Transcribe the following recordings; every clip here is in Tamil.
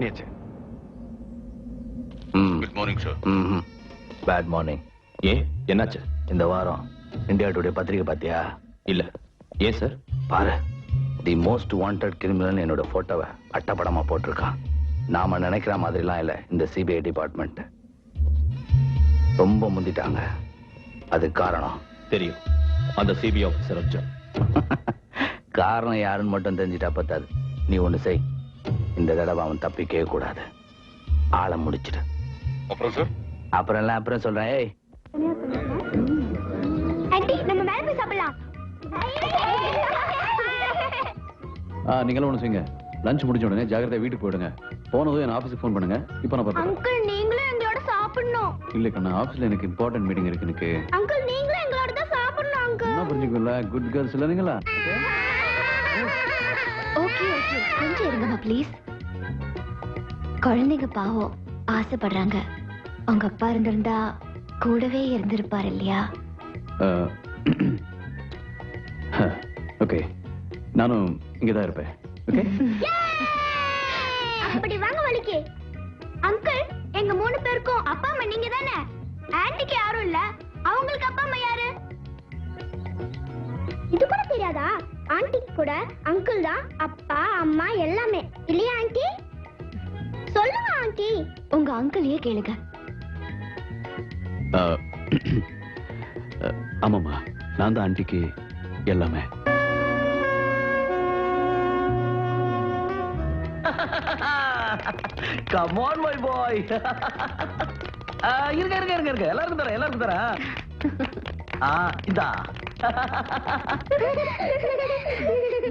பண்ணியாச்சு. Good morning sir. Bad morning. ஏன் என்னாச்சு? இந்த வாரம் இந்தியா டுடே பத்திரிகை பாத்தியா? இல்ல. ஏன் சார்? பாரு, தி மோஸ்ட் வாண்டட் கிரிமினல் என்னோட போட்டோவை அட்டப்படமா போட்டிருக்கான். நாம நினைக்கிற மாதிரிலாம் இல்ல இந்த சிபிஐ டிபார்ட்மெண்ட். ரொம்ப முந்திட்டாங்க. அது காரணம் தெரியும். அந்த சிபிஐ ஆபீசர் அர்ஜுன். காரணம் யாருன்னு மட்டும் தெரிஞ்சிட்டா பத்தாது. நீ ஒண்ணு செய். இந்த தடவை அவன் தப்பிக்கவே கூடாது. ஆளை முடிச்சிடு. அப்புறம் சார்? அப்புறம் எல்லாம் அப்புறம் சொல்றேன். ஏய், ஆண்டி, நம்ம மேல போய் சாப்பிடலாம். நீங்களும் ஒண்ணு செய்யுங்க. லஞ்ச் முடிஞ்ச உடனே ஜாகிரதையா வீட்டுக்கு போயிடுங்க. போனதும் என் ஆபீஸுக்கு ஃபோன் பண்ணுங்க. இப்போ நான் பார்த்துக்கிறேன். அங்கிள், நீங்களும் எங்களோட சாப்பிடணும். இல்ல கண்ணா, ஆபீஸ்ல எனக்கு இம்பார்ட்டன்ட் மீட்டிங் இருக்கு எனக்கு. அங்கிள், நீங்களும் எங்களோட தான் சாப்பிடணும் அங்கிள். என்ன புரிஞ்சுக்கல? குட் கேர்ள்ஸ் இல்ல நீங்களா? ஓகே ஓகே, கொஞ்சம் இருங்கம்மா ப்ளீஸ். குழந்தைங்க பாவம் ஆசைப்படுறாங்க. அவங்க அப்பா இருந்திருந்தா கூடவே இருந்திருப்பார் இல்லையா? ஓகே, நானும் இங்கதான் இருப்பேன். ஓகே, அப்படி வாங்க வலிக்கு. அங்கிள், எங்க 3 பேருக்கும் அப்பா அம்மா நீங்க தானே? ஆன்ட்டிக்கு யாரும் இல்ல. அவங்களுக்கு அப்பா அம்மா யாரு? இது கூட தெரியாதா? ஆன்ட்டிக்கு கூட அங்கிள் தான் அப்பா அம்மா எல்லாமே இல்லையா ஆன்ட்டி? சொல்லுங்க ஆன்ட்டி. உங்க அங்கிளையே கேளுங்க. ஆமாம்மா, நான் தான் ஆண்டிக்கு எல்லாமே. Come on my boy. இருங்க இருங்க இருங்க இருங்க, எல்லாருக்கும் தரேன், எல்லாருக்கும் தரேன். இதா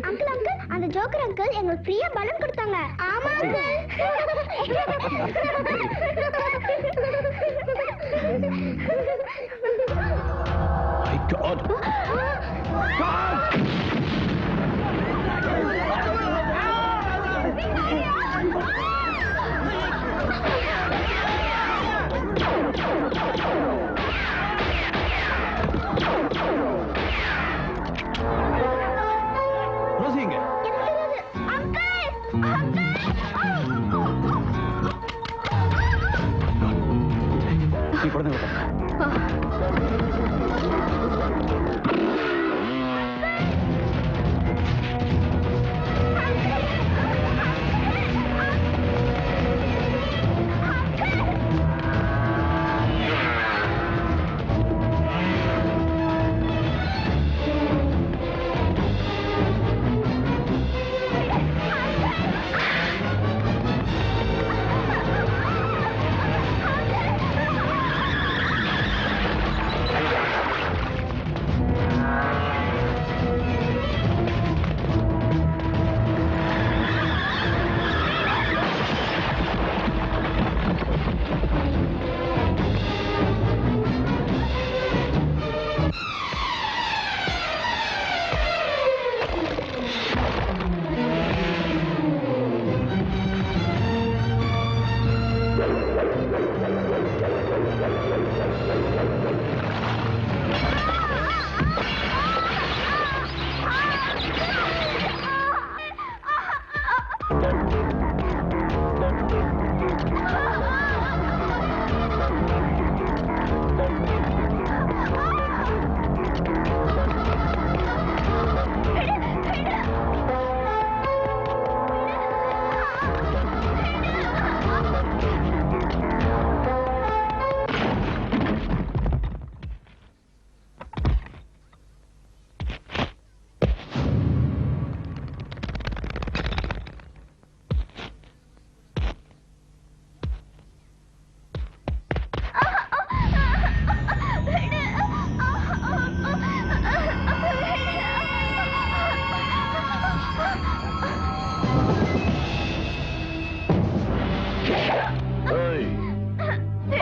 அங்கிள் அங்கிள், அந்த ஜோக்கர் அங்கிள் எங்களுக்கு ஃப்ரீயா பலூன் கொடுத்தாங்க. ஆமா My God. ரோசிங்க. நீ படுங்க.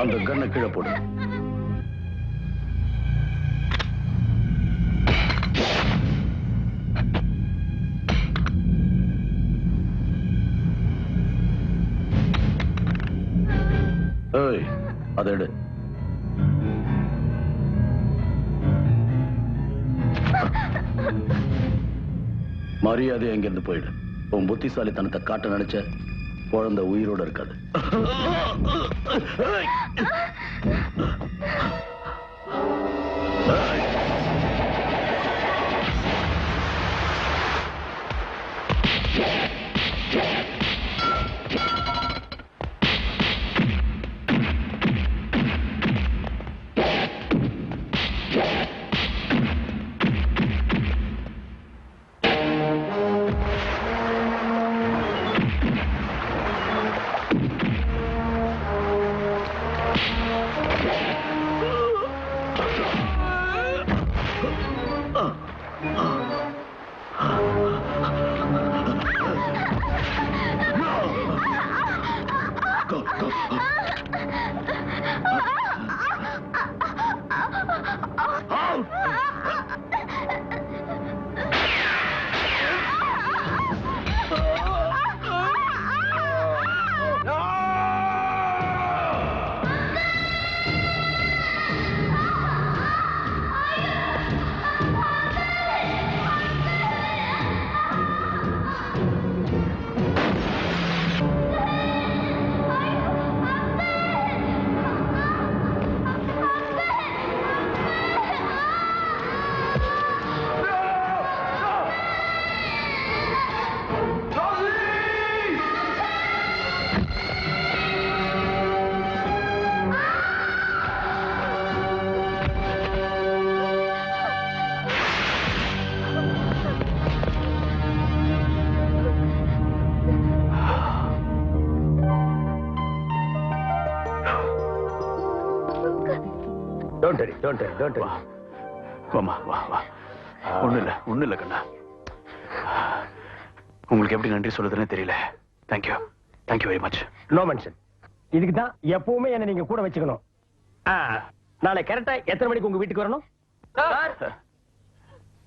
அந்த கண்ணை கீழே போடு. ஏய், அதை எடு. மரியாதை எங்கிருந்து போயிடு. உன் புத்திசாலித்தனத்தை காட்ட நினைச்ச குழந்தை உயிரோட இருக்காது. Don't worry. வாமா வா வா. ஒண்ணும் இல்ல கண்ணா. உங்களுக்கு எப்படி நன்றி சொல்றதுன்னு தெரியல. Thank you very much. No mention. இதுக்கு தான் எப்பவுமே என்ன நீங்க கூட வச்சுக்கணும். நாளை கரெக்டா எத்தனை மணிக்கு உங்க வீட்டுக்கு வரணும்? சார்.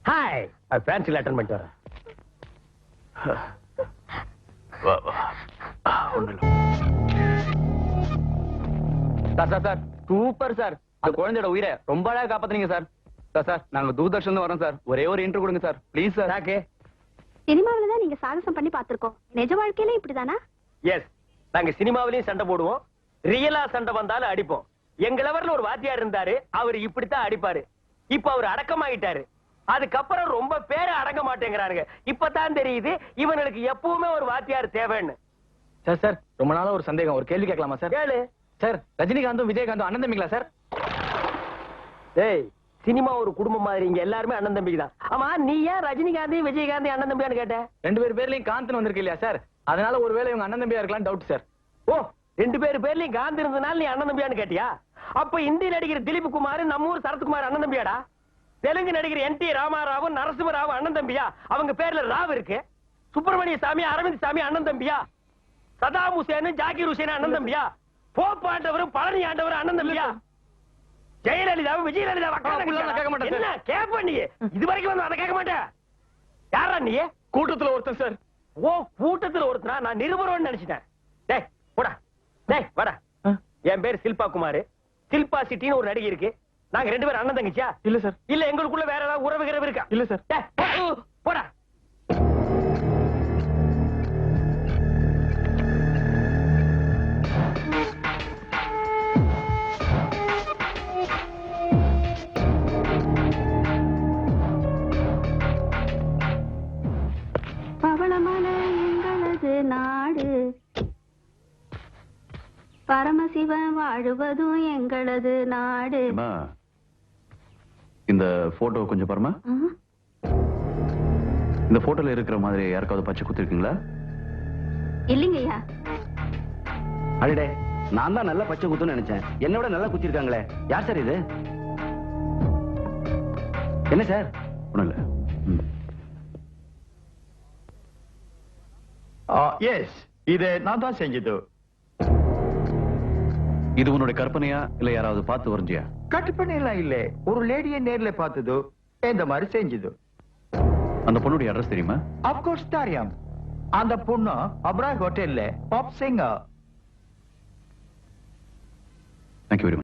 ஹாய். ஃபேன்சி அட்டெண்ட் பண்ணிட்டு வரேன். வா வா. ஒண்ணும் இல்ல. Sir super sir. அந்த குழந்தையோட உயிரை ரொம்ப அழகா காப்பாத்துறீங்க சார். சார் நாங்க தூர்தர்ஷன் வரோம் சார். ஒரே ஒரு இன்டர்வியூ கொடுங்க சார் ப்ளீஸ் சார். ஓகே. சினிமாவில தான் நீங்க சாகசம் பண்ணி பார்த்திருக்கோம். நிஜ வாழ்க்கையில இப்படிதானா? எஸ். நாங்க சினிமாவிலயும் சண்டை போடுவோம். ரியலா சண்டை வந்தாலும் அடிப்போம். எங்க லெவல்ல ஒரு வாத்தியார் இருந்தாரு. அவர் இப்படித்தான் அடிப்பாரு. இப்ப அவர் அடக்கமாயிட்டாரு. அதுக்கப்புறம் ரொம்ப பேரை அடங்க மாட்டேங்கிறாருங்க. இப்பதான் தெரியுது இவனுக்கு எப்பவுமே ஒரு வாத்தியார் தேவைன்னு. சார் ரொம்ப நாளா ஒரு சந்தேகம். ஒரு கேள்வி கேட்கலாமா சார்? கேளு. சார் ரஜினிகாந்தும் விஜயகாந்தும் அண்ணன் தம்பிங்களா சார்? ஏய், சினிமா ஒரு குடும்பம் மாதிரி. இங்க எல்லாருமே அண்ணன் தம்பிக்கு தான். ஆமா, நீ ஏன் ரஜினிகாந்தி விஜயகாந்தி அண்ணன் தம்பியான்னு கேட்ட? ரெண்டு பேர்லயும் காந்தன் வந்திருக்கு இல்லையா சார்? அதனால ஒருவேளை இவங்க அண்ணன் தம்பியா இருக்கலாம் டவுட் சார். ஓ, ரெண்டு பேர்லயும் காந்தி இருந்தனால நீ அண்ணன் தம்பியான்னு கேட்டியா? அப்ப இந்தி நடிகர் திலீப் குமார், நம்ம ஊர் சரத்குமார் அண்ணன் தம்பியாடா? தெலுங்கு நடிகர் NT ராமாராவு நரசிம்மராவு அண்ணன் தம்பியா? அவங்க பேர்ல ராவ் இருக்கு. சுப்பிரமணிய சாமி அரவிந்த் சாமி அண்ணன் தம்பியா? சதாம் ஹுசேன் ஜாகிர் ஹுசேன் அண்ணன் தம்பியா? போப் ஆண்டவரும் பழனி ஆண்டவரும் அண்ணன் தம்பியா? ஜெயலலிதாவும் விஜயலலிதாவும் கேட்க மாட்டேன். என்ன கேப்ப நீ? இது வரைக்கும் வந்து அதை கேட்க மாட்டேன். யாரா நீ? கூட்டத்துல ஒருத்தன் சார். ஓ, கூட்டத்துல ஒருத்தனா? நான் நிருபரோன்னு நினைச்சிட்டேன். டேய் போடா. டேய் வாடா. என் பேர் சில்பா குமார். சில்பா சிட்டின்னு ஒரு நடிகை இருக்கு. நாங்க ரெண்டு பேரும் அண்ணன் தங்கச்சியா? இல்ல சார். இல்ல எங்களுக்குள்ள வேற ஏதாவது உறவுகிறவு இருக்கா? இல்ல சார். டேய் போடா. பவளமல எங்களது நாடு, பரமசிவன் வாழுவதும் எங்களது நாடு. அம்மா, இந்த போட்டோ கொஞ்சம் பாருமா. இந்த போட்டோல இருக்கிற மாதிரி யாருக்காவது பச்சை குத்திருக்கீங்களா? இல்லைங்கய்யா. அடடே, நான் தான் நல்லா பச்சை குத்துன்னு நினைச்சேன். என்னோட நல்லா குத்திருக்காங்களே. யார் சார் இது? என்ன சார்? ஒண்ணும் இல்ல. எஸ், இதை நான் தான் செஞ்சது. இது உன்னுடைய கற்பனையா இல்ல யாராவது பார்த்து வரைஞ்சியா? கட்டுப்பணி எல்லாம் இல்ல, ஒரு லேடியை நேர்ல பார்த்தது இந்த மாதிரி செஞ்சது. அந்த பொண்ணுடைய அட்ரஸ் தெரியுமா? அப்கோர்ஸ் தெரியும். அந்த பொண்ணு அப்ரா ஹோட்டல்ல pop singer. Thank you very much.